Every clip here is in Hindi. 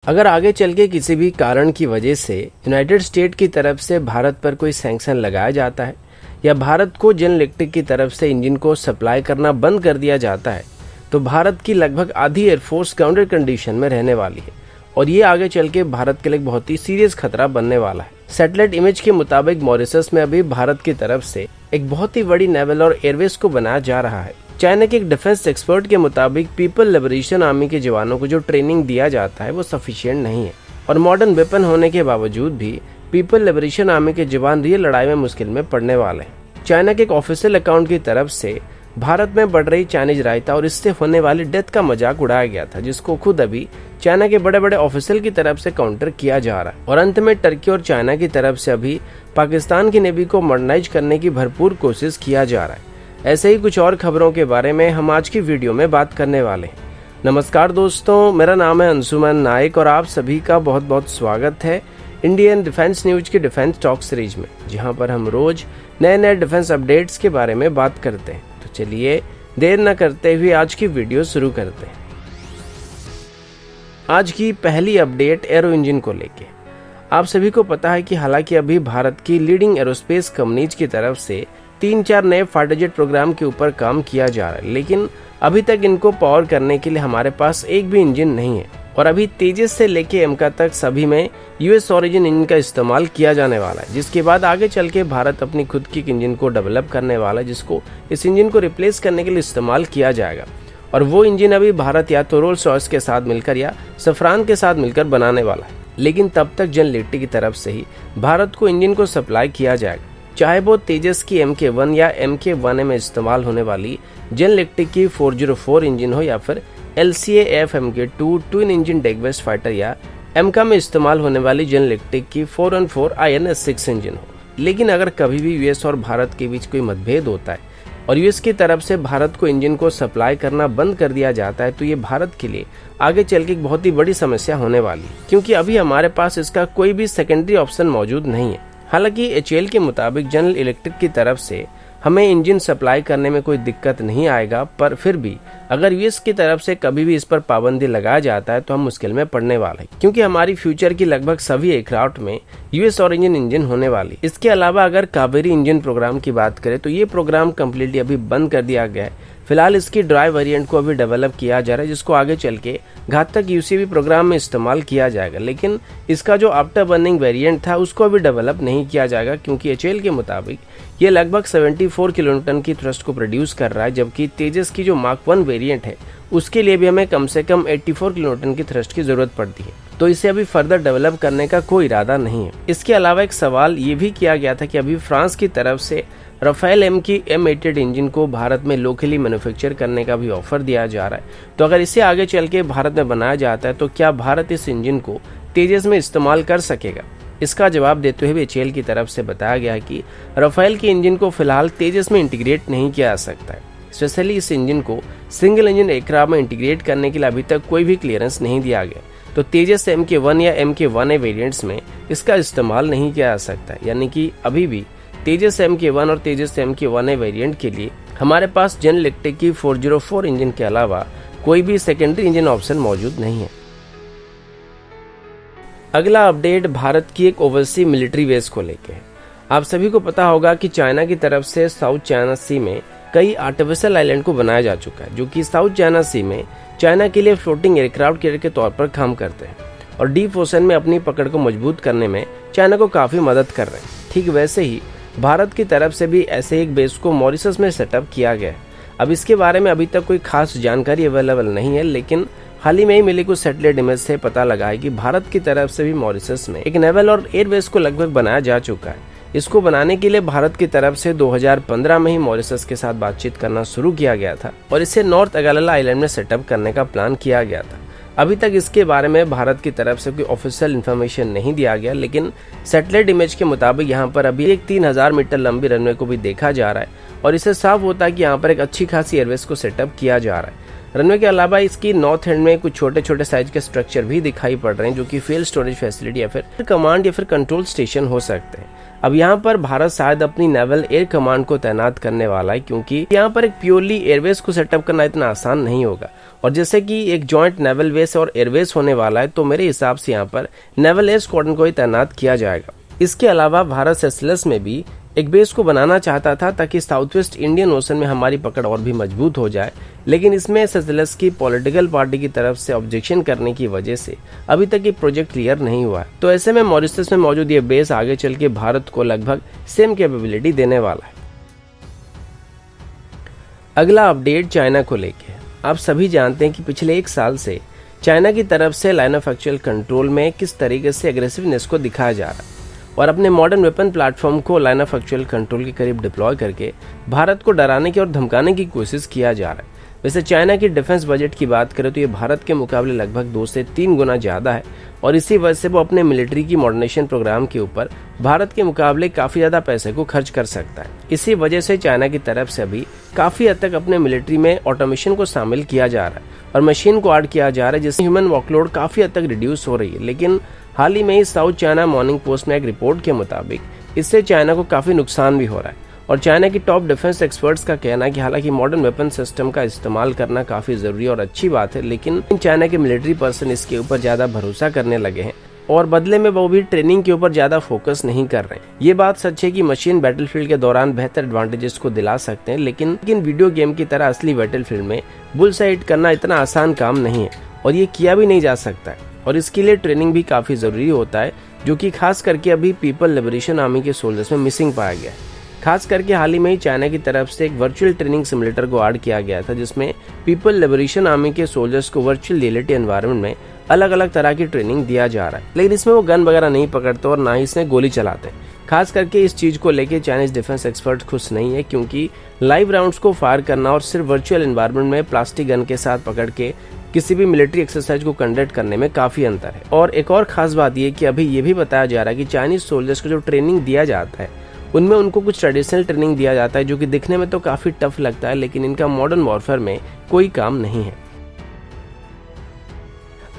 अगर आगे चल के किसी भी कारण की वजह से यूनाइटेड स्टेट की तरफ से भारत पर कोई सैंक्शन लगाया जाता है या भारत को जनरल इलेक्ट्रिक की तरफ से इंजन को सप्लाई करना बंद कर दिया जाता है तो भारत की लगभग आधी एयरफोर्स ग्राउंडेड कंडीशन में रहने वाली है और ये आगे चल के भारत के लिए बहुत ही सीरियस खतरा बनने वाला है। सैटेलाइट इमेज के मुताबिक मॉरिशस में अभी भारत की तरफ से एक बहुत ही बड़ी नेवल और एयरवेज को बनाया जा रहा है। चाइना के एक डिफेंस एक्सपर्ट के मुताबिक पीपल लिबरेशन आर्मी के जवानों को जो ट्रेनिंग दिया जाता है वो सफिशिएंट नहीं है और मॉडर्न वेपन होने के बावजूद भी पीपल लिबरेशन आर्मी के जवान रियल लड़ाई में मुश्किल में पड़ने वाले हैं। चाइना के एक ऑफिशियल अकाउंट की तरफ से भारत में बढ़ रही चाइनीज रायता और इससे होने वाली डेथ का मजाक उड़ाया गया था, जिसको खुद अभी चाइना के बड़े बड़े ऑफिशियल की तरफ से काउंटर किया जा रहा है। और अंत में टर्की और चाइना की तरफ से अभी पाकिस्तान की नेवी को मॉडर्नाइज करने की भरपूर कोशिश किया जा रहा है। ऐसे ही कुछ और खबरों के बारे में हम आज की वीडियो में बात करने वाले हैं। नमस्कार दोस्तों, मेरा नाम है अंशुमन नायक और आप सभी का बहुत बहुत स्वागत है इंडियन डिफेंस न्यूज की डिफेंस टॉक सीरीज में, जहां पर हम रोज नए नए डिफेंस अपडेट्स के बारे में बात करते हैं। तो चलिए देर न करते हुए आज की वीडियो शुरू करते हैं। आज की पहली अपडेट एरो इंजन को लेके। आप सभी को पता है कि हालांकि अभी भारत की लीडिंग एरोस्पेस कंपनीज की तरफ से 3-4 नए फाइटर जेट प्रोग्राम के ऊपर काम किया जा रहा है, लेकिन अभी तक इनको पावर करने के लिए हमारे पास एक भी इंजन नहीं है और अभी तेजस से लेके एमका तक सभी में यूएस ओरिजिन इंजन का इस्तेमाल किया जाने वाला है, जिसके बाद आगे चल के भारत अपनी खुद की इंजन को डेवलप करने वाला है, जिसको इस इंजन को रिप्लेस करने के लिए इस्तेमाल किया जाएगा। और वो इंजन अभी भारत या तो रोल्स रॉयस के साथ मिलकर या सफरान के साथ मिलकर बनाने वाला है, लेकिन तब तक जनरल इलेक्ट्रिक की तरफ से ही भारत को इंजन को सप्लाई किया जाएगा, चाहे वो तेजस की MK1 या MK1A में इस्तेमाल होने वाली जनरल इलेक्ट्रिक की 404 इंजन हो या फिर LCA-AF MK2 twin engine डेगवेस्ट fighter या एमका में इस्तेमाल होने वाली जनरल इलेक्ट्रिक की 414 INS-6 इंजन हो। लेकिन अगर कभी भी यूएस और भारत के बीच कोई मतभेद होता है और यूएस की तरफ से भारत को इंजन को सप्लाई करना बंद कर दिया जाता है तो ये भारत के लिए आगे चल के एक बहुत ही बड़ी समस्या होने वाली है, क्योंकि अभी हमारे पास इसका कोई भी सेकेंडरी ऑप्शन मौजूद नहीं है। हालांकि HAL के मुताबिक जनरल इलेक्ट्रिक की तरफ से हमें इंजन सप्लाई करने में कोई दिक्कत नहीं आएगा, पर फिर भी अगर यूएस की तरफ से कभी भी इस पर पाबंदी लगाया जाता है तो हम मुश्किल में पड़ने वाले हैं, क्योंकि हमारी फ्यूचर की लगभग सभी एयरक्राफ्ट में यूएस ओरिजिन इंजन होने वाली। इसके अलावा अगर कावेरी इंजन प्रोग्राम की बात करें तो ये प्रोग्राम कम्प्लीटली अभी बंद कर दिया गया है। फिलहाल इसकी ड्राई वेरिएंट को अभी डेवलप किया जा रहा है, जिसको आगे चल के घातक UCV प्रोग्राम में इस्तेमाल किया जाएगा, लेकिन इसका जो आफ्टर बर्निंग वेरिएंट था उसको अभी डेवलप नहीं किया जाएगा, क्योंकि HAL के मुताबिक ये लगभग 74 किलोन्यूटन की थ्रस्ट को प्रोड्यूस कर रहा है, जबकि तेजस की जो मार्क 1 वेरिएंट है उसके लिए भी हमें कम से कम 84 किलोन्यूटन की थ्रस्ट की जरूरत पड़ती है, तो इसे अभी फर्दर डेवलप करने का कोई इरादा नहीं है। इसके अलावा एक सवाल ये भी किया गया था कि अभी फ्रांस की तरफ से राफेल M की M88 इंजन को भारत में लोकली मैन्युफैक्चर करने का भी ऑफर दिया जा रहा है, तो अगर इसे आगे चल के भारत में बनाया जाता है तो क्या भारत इस इंजन को तेजस में इस्तेमाल कर सकेगा? इसका जवाब देते हुए HAL की तरफ से बताया गया है कि राफेल के इंजन को फिलहाल तेजस में इंटीग्रेट नहीं किया जा सकता है। स्पेशली इस इंजन को सिंगल इंजन एयरक्राफ्ट में इंटीग्रेट करने के लिए अभी तक कोई भी क्लियरेंस नहीं दिया गया, तो तेजस MK1 या MK1A वेरिएंट्स में इसका इस्तेमाल नहीं किया जा सकता है। यानी कि अभी भी तेजस MK1 और तेजस MK1A वेरिएंट के लिए हमारे पास जनरल इलेक्ट्रिक की 404 इंजन के अलावा कोई भी सेकेंडरी इंजन ऑप्शन मौजूद नहीं है। अगला अपडेट भारत की एक ओवरसी मिलिट्री बेस को लेके है। आप सभी को पता होगा कि चाइना की तरफ से साउथ चाइना सी में कई आर्टिफिशियल आइलैंड को बनाया जा चुका है, जो कि साउथ चाइना सी में चाइना के लिए फ्लोटिंग एयरक्राफ्ट कैरियर के तौर पर काम करते हैं और डीप ओशन में अपनी पकड़ को मजबूत करने में चाइना को काफी मदद कर रहे हैं। ठीक वैसे ही भारत की तरफ से भी ऐसे एक बेस को मॉरिशस में सेटअप किया गया है। अब इसके बारे में अभी तक कोई खास जानकारी अवेलेबल नहीं है, लेकिन हाल ही में ही मिली कुछ सैटेलाइट इमेज से पता लगा है कि भारत की तरफ से भी मॉरिशस में एक नेवल और एयर बेस को लगभग बनाया जा चुका है। इसको बनाने के लिए भारत की तरफ से 2015 में ही मॉरिशस के साथ बातचीत करना शुरू किया गया था और इसे नॉर्थ अगाला आइलैंड में सेटअप करने का प्लान किया गया था। अभी तक इसके बारे में भारत की तरफ से कोई ऑफिशियल इन्फॉर्मेशन नहीं दिया गया, लेकिन सैटेलाइट इमेज के मुताबिक यहाँ पर अभी एक 3000 मीटर लंबी रनवे को भी देखा जा रहा है और इससे साफ होता है कि यहाँ पर एक अच्छी खासी एयरवेज को सेटअप किया जा रहा है। रनवे के अलावा इसकी नॉर्थ एंड में कुछ छोटे छोटे साइज के स्ट्रक्चर भी दिखाई पड़ रहे हैं, जो कि फ्यूल स्टोरेज फैसिलिटी या फिर कमांड या फिर कंट्रोल स्टेशन हो सकते हैं। अब यहाँ पर भारत शायद अपनी नेवल एयर कमांड को तैनात करने वाला है, क्योंकि यहाँ पर एक प्योरली एयरवेज को सेटअप करना इतना आसान नहीं होगा। और जैसे कि एक जॉइंट नेवल बेस और एयरवेज होने वाला है, तो मेरे हिसाब से यहाँ पर नेवल एयर स्क्वाड्रन को ही तैनात किया जाएगा। इसके अलावा भारत सेशेल्स में भी एक बेस को बनाना चाहता था ताकि साउथ वेस्ट इंडियन ओशन में हमारी पकड़ और भी मजबूत हो जाए, लेकिन इसमें सेशेल्स की पॉलिटिकल पार्टी की तरफ से ऑब्जेक्शन करने की वजह से अभी तक ये प्रोजेक्ट क्लियर नहीं हुआ है। तो ऐसे में मॉरिशस में मौजूद ये बेस आगे चल के भारत को लगभग सेम कैपेबिलिटी देने वाला है। अगला अपडेट चाइना को लेके। आप सभी जानते हैं कि पिछले 1 साल से चाइना की तरफ से लाइन ऑफ एक्चुअल कंट्रोल में किस तरीके से एग्रेसिवनेस को दिखाया जा रहा है और अपने मॉडर्न वेपन प्लेटफॉर्म को लाइन ऑफ एक्चुअल कंट्रोल के करीब डिप्लॉय करके भारत को डराने की और धमकाने की कोशिश किया जा रहा है। वैसे चाइना की डिफेंस बजट की बात करें तो ये भारत के मुकाबले लगभग 2 से 3 गुना ज्यादा है और इसी वजह से वो अपने मिलिट्री की मॉडर्नाइजेशन प्रोग्राम के ऊपर भारत के मुकाबले काफी ज्यादा पैसे को खर्च कर सकता है। इसी वजह से चाइना की तरफ से अभी काफी हद तक अपने मिलिट्री में ऑटोमेशन को शामिल किया जा रहा है और मशीन को ऐड किया जा रहा है, जिससे ह्यूमन वर्कलोड काफी हद तक रिड्यूस हो रही है। लेकिन हाल ही में ही साउथ चाइना मॉर्निंग पोस्ट में एक रिपोर्ट के मुताबिक इससे चाइना को काफी नुकसान भी हो रहा है और चाइना की टॉप डिफेंस एक्सपर्ट्स का कहना है कि हालांकि मॉडर्न वेपन सिस्टम का इस्तेमाल करना काफी जरूरी और अच्छी बात है, लेकिन चाइना के मिलिट्री पर्सन इसके ऊपर ज्यादा भरोसा करने लगे हैं और बदले में वो भी ट्रेनिंग के ऊपर ज्यादा फोकस नहीं कर रहे हैं। ये बात सच है कि मशीन बैटलफील्ड के दौरान बेहतर एडवांटेजेस को दिला सकते हैं, लेकिन वीडियो गेम की तरह असली बैटलफील्ड में बुलसाई हिट करना इतना आसान काम नहीं है और ये किया भी नहीं जा सकता है और इसके लिए ट्रेनिंग भी काफी जरूरी होता है, जो कि खास करके अभी पीपल लिबरेशन आर्मी के सोल्जर्स में मिसिंग पाया गया है। खास करके हाल ही में ही चाइना की तरफ से एक वर्चुअल ट्रेनिंग सिमुलेटर को ऐड किया गया था, जिसमें पीपल लिबरेशन आर्मी के सोल्जर्स को वर्चुअल रियलिटी एनवायरनमेंट में अलग अलग तरह की ट्रेनिंग दिया जा रहा है, लेकिन इसमें वो गन वगैरह नहीं पकड़ते और ना ही इसमें गोली चलाते हैं। खास करके इस चीज को लेके चाइनीज डिफेंस एक्सपर्ट खुश नहीं है, क्योंकि लाइव राउंड्स को फायर करना और सिर्फ वर्चुअल एनवायरनमेंट में प्लास्टिक गन के साथ पकड़ के किसी भी मिलिट्री एक्सरसाइज को कंडक्ट करने में काफी अंतर है। और एक और खास बात ये कि अभी ये भी बताया जा रहा है कि चाइनीज सोल्जर्स को जो ट्रेनिंग दिया जाता है उनमें उनको कुछ ट्रेडिशनल ट्रेनिंग दिया जाता है, जो कि दिखने में तो काफी टफ लगता है, लेकिन इनका मॉडर्न वॉरफेयर में कोई काम नहीं है।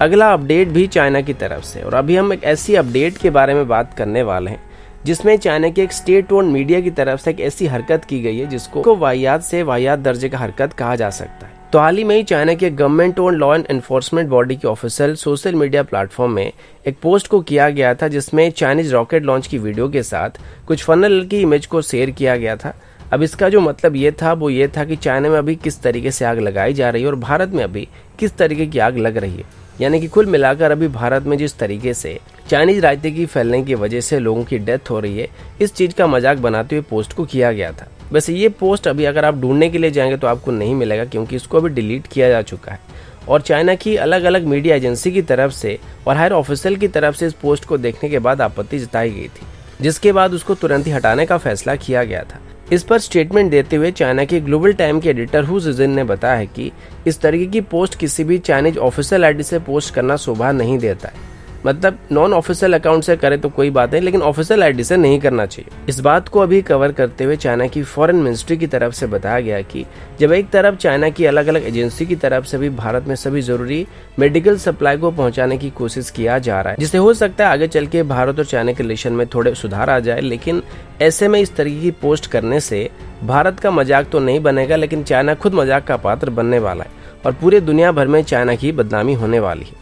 अगला अपडेट भी चाइना की तरफ से, और अभी हम एक ऐसी अपडेट के बारे में बात करने वाले हैं जिसमें चाइना के एक स्टेट ओन्ड मीडिया की तरफ से एक ऐसी हरकत की गई है जिसको वाहियात से वाहियात दर्जे का हरकत कहा जा सकता है। तो हाल ही में ही चाइना के government owned law and enforcement body के ऑफिशियल सोशल मीडिया प्लेटफॉर्म में एक पोस्ट को किया गया था, जिसमें चाइनीज रॉकेट लॉन्च की वीडियो के साथ कुछ फनल की इमेज को शेयर किया गया था। अब इसका जो मतलब ये था वो ये था कि चाइना में अभी किस तरीके से आग लगाई जा रही है और भारत में अभी किस तरीके की आग लग रही है, यानी कि कुल मिलाकर अभी भारत में जिस तरीके से चाइनीज राजनीति फैलने की वजह से लोगों की डेथ हो रही है, इस चीज का मजाक बनाते हुए पोस्ट को किया गया था। वैसे ये पोस्ट अभी अगर आप ढूंढने के लिए जाएंगे तो आपको नहीं मिलेगा, क्योंकि इसको अभी डिलीट किया जा चुका है और चाइना की अलग अलग मीडिया एजेंसी की तरफ से और हायर ऑफिशियल की तरफ से इस पोस्ट को देखने के बाद आपत्ति जताई गई थी, जिसके बाद उसको तुरंत ही हटाने का फैसला किया गया था। इस पर स्टेटमेंट देते हुए चाइना के ग्लोबल टाइम के एडिटर हु जिजिन ने बताया है कि इस तरीके की पोस्ट किसी भी चाइनीज ऑफिशियल आईडी से पोस्ट करना शोभा नहीं देता है। मतलब नॉन ऑफिशियल अकाउंट से करे तो कोई बात नहीं, लेकिन ऑफिशियल आईडी से नहीं करना चाहिए। इस बात को अभी कवर करते हुए चाइना की फॉरेन मिनिस्ट्री की तरफ से बताया गया कि जब एक तरफ चाइना की अलग अलग एजेंसी की तरफ से भी भारत में सभी जरूरी मेडिकल सप्लाई को पहुंचाने की कोशिश किया जा रहा है, जिससे हो सकता है आगे चल के भारत और चाइना के रिलेशन में थोड़े सुधार आ जाए, लेकिन ऐसे में इस तरीके की पोस्ट करने से भारत का मजाक तो नहीं बनेगा, लेकिन चाइना खुद मजाक का पात्र बनने वाला है और पूरे दुनिया भर में चाइना की बदनामी होने वाली है।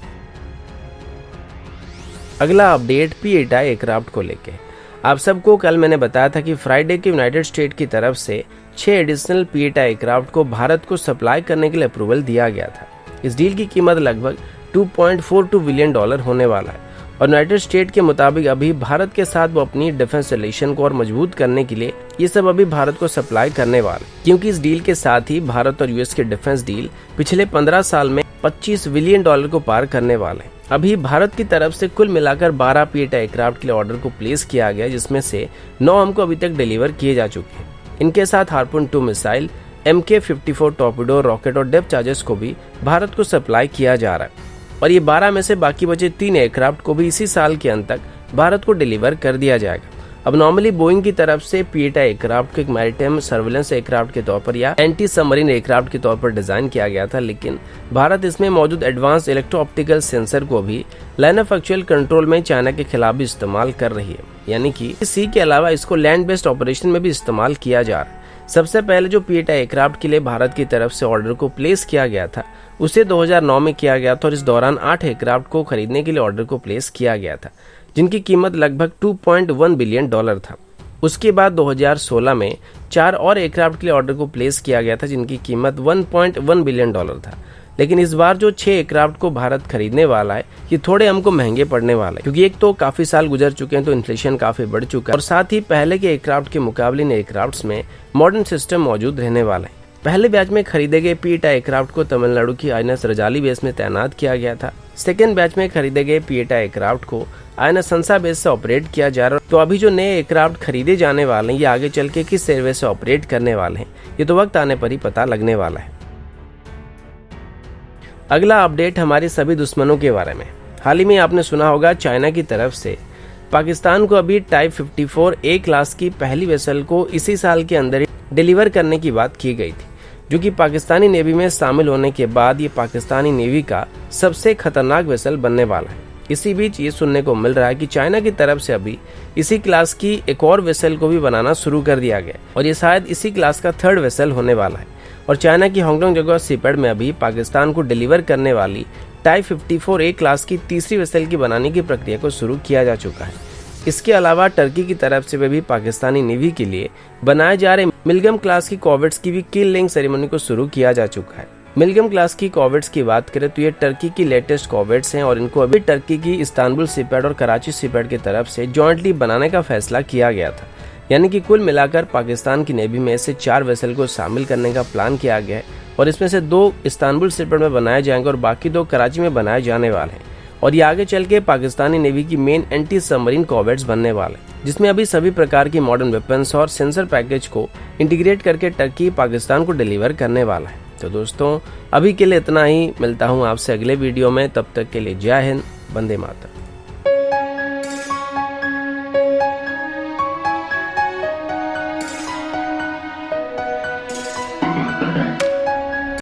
अगला अपडेट P-8I एयरक्राफ्ट को लेके। आप सबको कल मैंने बताया था कि फ्राइडे के यूनाइटेड स्टेट की तरफ से 6 एडिशनल P-8I एयरक्राफ्ट को भारत को सप्लाई करने के लिए अप्रूवल दिया गया था। इस डील की कीमत लगभग $2.42 बिलियन होने वाला है और यूनाइटेड स्टेट के मुताबिक अभी भारत के साथ वो अपनी डिफेंस रिलेशन को और मजबूत करने के लिए ये सब अभी भारत को सप्लाई करने वाला, क्योंकि इस डील के साथ ही भारत और यूएस के डिफेंस डील पिछले 15 साल में $25 बिलियन को पार करने वाले हैं। अभी भारत की तरफ से कुल मिलाकर 12 P-8I एयरक्राफ्ट के लिए ऑर्डर को प्लेस किया गया, जिसमें से 9 हमको अभी तक डिलीवर किए जा चुके हैं। इनके साथ harpoon 2 missile, MK-54 torpedo, rocket और डेप्थ चार्जेस को भी भारत को सप्लाई किया जा रहा है और ये 12 में से बाकी बचे 3 एयरक्राफ्ट को भी इसी साल के अंत तक भारत को डिलीवर कर दिया जाएगा। अब नॉर्मली बोइंग की तरफ से पीएटा एयरक्राफ्ट को एक मैरीटाइम सर्वेलेंस एयरक्राफ्ट के तौर पर या एंटी सबमरीन एयरक्राफ्ट के तौर पर डिजाइन किया गया था, लेकिन भारत इसमें मौजूद एडवांस इलेक्ट्रो ऑप्टिकल सेंसर को भी लाइन ऑफ एक्चुअल कंट्रोल में चाइना के खिलाफ भी इस्तेमाल कर रही है, यानी कि सी के अलावा इसको लैंड बेस्ड ऑपरेशन में भी इस्तेमाल किया जा रहा है। सबसे पहले जो पीएटा एयरक्राफ्ट के लिए भारत की तरफ से ऑर्डर को प्लेस किया गया था उसे 2009 में किया गया था और इस दौरान 8 एयरक्राफ्ट को खरीदने के लिए ऑर्डर को प्लेस किया गया था, जिनकी कीमत लगभग $2.1 बिलियन था। उसके बाद 2016 में 4 और एयरक्राफ्ट के लिए ऑर्डर को प्लेस किया गया था, जिनकी कीमत $1.1 बिलियन था। लेकिन इस बार जो 6 एयरक्राफ्ट को भारत खरीदने वाला है ये थोड़े हमको महंगे पड़ने वाले हैं, क्योंकि एक तो काफी साल गुजर चुके हैं तो इन्फ्लेशन काफी बढ़ चुका है और साथ ही पहले के एयरक्राफ्ट के मुकाबले इन एयरक्राफ्ट में मॉडर्न सिस्टम मौजूद रहने वाला है। पहले बैच में खरीदे गए पीएटा एयरक्राफ्ट को तमिलनाडु की INS रजाली बेस में तैनात किया गया था। सेकेंड बैच में खरीदे गए पीएटा एयरक्राफ्ट को INS हंसा बेस से ऑपरेट किया जा रहा है। तो अभी जो नए एयरक्राफ्ट खरीदे जाने वाले हैं ये आगे चल के किस एयरवे से ऑपरेट करने वाले हैं ये तो वक्त आने पर ही पता लगने वाला है। अगला अपडेट हमारे सभी दुश्मनों के बारे में। हाल ही में आपने सुना होगा चाइना की तरफ से पाकिस्तान को अभी टाइप 54A क्लास की पहली वेसल को इसी साल के अंदर डिलीवर करने की बात की गई थी, जो कि पाकिस्तानी नेवी में शामिल होने के बाद ये पाकिस्तानी नेवी का सबसे खतरनाक वेसल बनने वाला है। इसी बीच ये सुनने को मिल रहा है कि चाइना की तरफ से अभी इसी क्लास की एक और वेसल को भी बनाना शुरू कर दिया गया और ये शायद इसी क्लास का थर्ड वेसल होने वाला है। और चाइना की हांगकांग जगह सीपैड में अभी पाकिस्तान को डिलीवर करने वाली टाइप 54A क्लास की तीसरी वेसल की बनाने की प्रक्रिया को शुरू किया जा चुका है। इसके अलावा टर्की की तरफ से भी पाकिस्तानी नेवी के लिए बनाए जा रहे मिलगम क्लास की कॉर्वेट्स की भी किल लेइंग सेरेमनी को शुरू किया जा चुका है। मिलगम क्लास की कॉर्वेट्स की बात करें तो ये टर्की की लेटेस्ट कॉर्वेट्स हैं और इनको अभी टर्की की इस्तांबुल सीपैड और कराची सीपैड की तरफ से जॉइंटली बनाने का फैसला किया गया था, यानी कि कुल मिलाकर पाकिस्तान की नेवी में से 4 वेसल को शामिल करने का प्लान किया गया है और इसमें से 2 इस्तांबुल सीपैड में बनाए जाएंगे और बाकी 2 कराची में बनाए जाने वाले हैं और ये आगे चल के पाकिस्तानी नेवी की मेन एंटी सबमरीन कॉर्वेट्स बनने वाले, जिसमें अभी सभी प्रकार की मॉडर्न वेपन्स और सेंसर पैकेज को इंटीग्रेट करके टर्की पाकिस्तान को डिलीवर करने वाला है। तो दोस्तों अभी के लिए इतना ही, मिलता हूँ आपसे अगले वीडियो में, तब तक के लिए जय हिंद, वंदे मातरम।